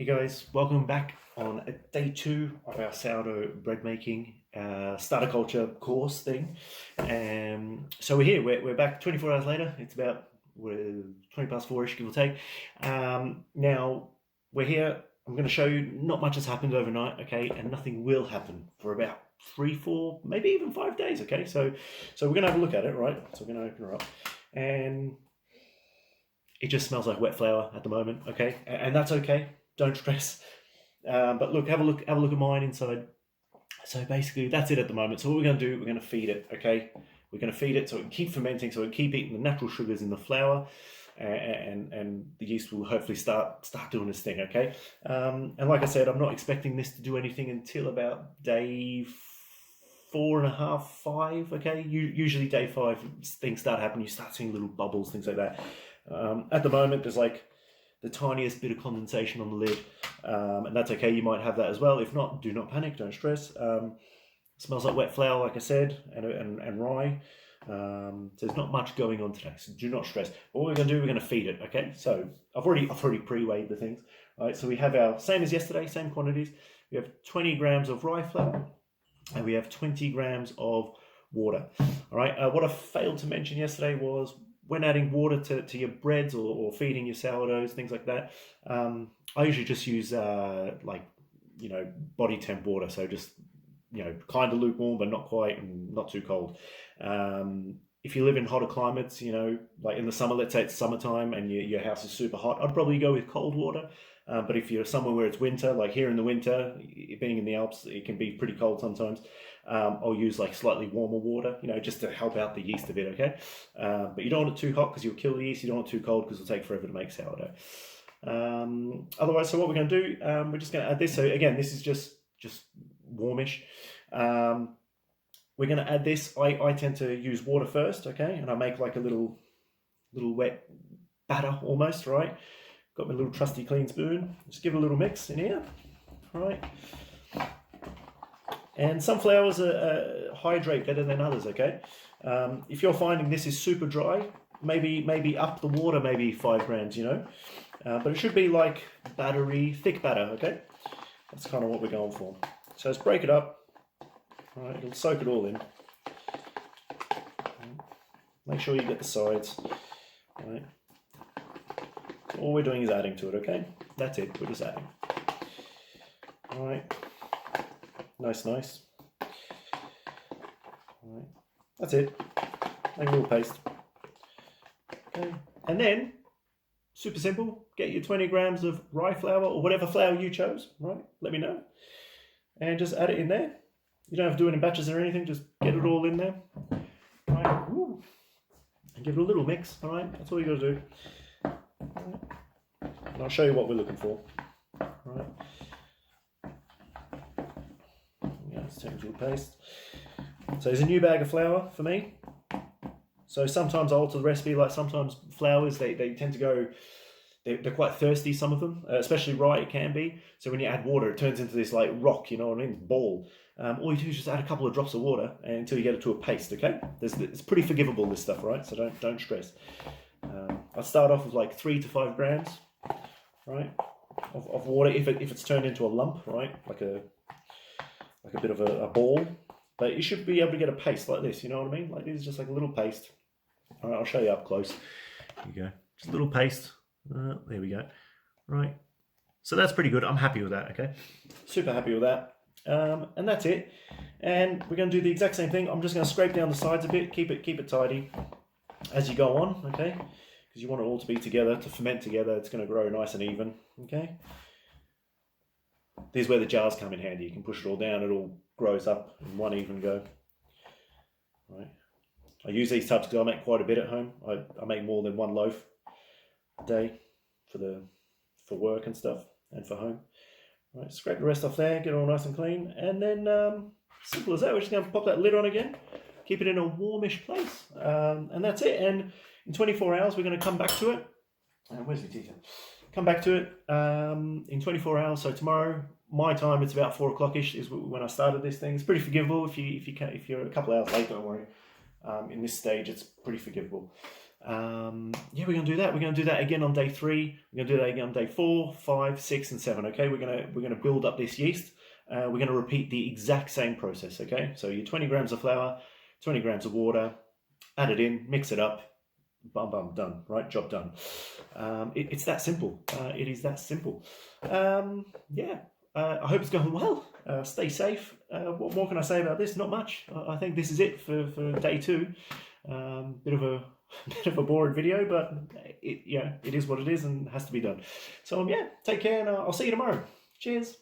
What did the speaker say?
Hey guys, welcome back on day 2 of our sourdough bread making starter culture course thing. So we're here, we're back 24 hours later. It's about 20 past 4ish, give or take. Now we're here. I'm going to show you not much has happened overnight, okay, and nothing will happen for about 3, 4, maybe even 5 days, okay. So we're going to have a look at it, right? So we're going to open her up, and it just smells like wet flour at the moment, okay, and that's okay. Don't stress. But look, have a look at mine inside. So basically, that's it at the moment. So what we're going to do, we're going to feed it. Okay, we're going to feed it so it can keep fermenting, so it can keep eating the natural sugars in the flour, and the yeast will hopefully start doing its thing. Okay, and like I said, I'm not expecting this to do anything until about day 4.5, 5. Okay, usually day 5 things start happening. You start seeing little bubbles, things like that. At the moment, there's like the tiniest bit of condensation on the lid, and that's okay. You might have that as well. If not, do not panic, don't stress. Smells like wet flour, like I said, and rye. So there's not much going on today, so do not stress. What we're going to do, we're going to feed it. Okay, so I've already pre-weighed the things. All right, so we have our same as yesterday, same quantities. We have 20 grams of rye flour, and we have 20 grams of water. All right. What I failed to mention yesterday was, when adding water to your breads or feeding your sourdoughs, things like that, I usually just use body temp water. So just, kind of lukewarm, but not quite, and not too cold. If you live in hotter climates, like in the summer, let's say it's summertime and your house is super hot, I'd probably go with cold water. But if you're somewhere where it's winter, like here in the winter, being in the Alps, it can be pretty cold sometimes. I'll use like slightly warmer water, just to help out the yeast a bit, okay? But you don't want it too hot because you'll kill the yeast. You don't want it too cold because it'll take forever to make sourdough. Otherwise, so what we're going to do, we're just going to add this. So again, this is just warmish. We're going to add this. I tend to use water first, okay? And I make like a little wet batter almost, right? Got my little trusty clean spoon. Just give it a little mix in here, right? And some flours hydrate better than others, okay? If you're finding this is super dry, maybe up the water, maybe 5 grams, but it should be like thick batter, okay? That's kind of what we're going for. So let's break it up. All right, it'll soak it all in. Make sure you get the sides. All right. All we're doing is adding to it, okay? That's it, we're just adding. All right. Nice. All right. That's it. Make a little paste. Okay. And then, super simple, get your 20 grams of rye flour or whatever flour you chose, right? Let me know. And just add it in there. You don't have to do it in batches or anything, just get it all in there. All right. Ooh. And give it a little mix, all right? That's all you got to do. All right. And I'll show you what we're looking for. All right. Let's turn to a paste. So there's a new bag of flour for me. So sometimes I alter the recipe, like sometimes flours, they tend to go, they're quite thirsty, some of them, especially rye, it can be. So when you add water, it turns into this like rock, you know what I mean, ball. All you do is just add a couple of drops of water until you get it to a paste, okay? It's pretty forgivable, this stuff, right? So don't stress. I'll start off with like 3 to 5 grams, right, of water, if it's turned into a lump, right, like a bit of a ball. But you should be able to get a paste like this, you know what I mean? Like this is just like a little paste. All right, I'll show you up close. Here you go. Just a little paste. There we go. Right. So that's pretty good. I'm happy with that, okay? Super happy with that. And that's it. And we're going to do the exact same thing. I'm just going to scrape down the sides a bit, keep it tidy as you go on, okay? Because you want it all to be together, to ferment together. It's going to grow nice and even, okay? This is where the jars come in handy. You can push it all down, it all grows up in one even go. Right. I use these tubs because I make quite a bit at home. I make more than 1 loaf a day for work and stuff, and for home. Right, scrape the rest off there, get it all nice and clean, and then simple as that. We're just going to pop that lid on again, keep it in a warmish place, and that's it. And in 24 hours, we're going to come back to it. Where's the teacher? Come back to it in 24 hours. So tomorrow, my time, it's about 4 o'clock-ish is when I started this thing. It's pretty forgivable if you're a couple of hours late. Don't worry. In this stage, it's pretty forgivable. Yeah, we're gonna do that. We're gonna do that again on day 3. We're gonna do that again on day 4, 5, 6, and 7. Okay, we're gonna build up this yeast. We're gonna repeat the exact same process. Okay, so your 20 grams of flour, 20 grams of water, add it in, mix it up, bum bum, done. Right, job done. It's that simple. It is that simple. Yeah. I hope it's going well. Stay safe. What more can I say about this? Not much. I think this is it for day 2. Bit of a bit of a boring video, but it is what it is and has to be done. So yeah, take care, and I'll see you tomorrow. Cheers.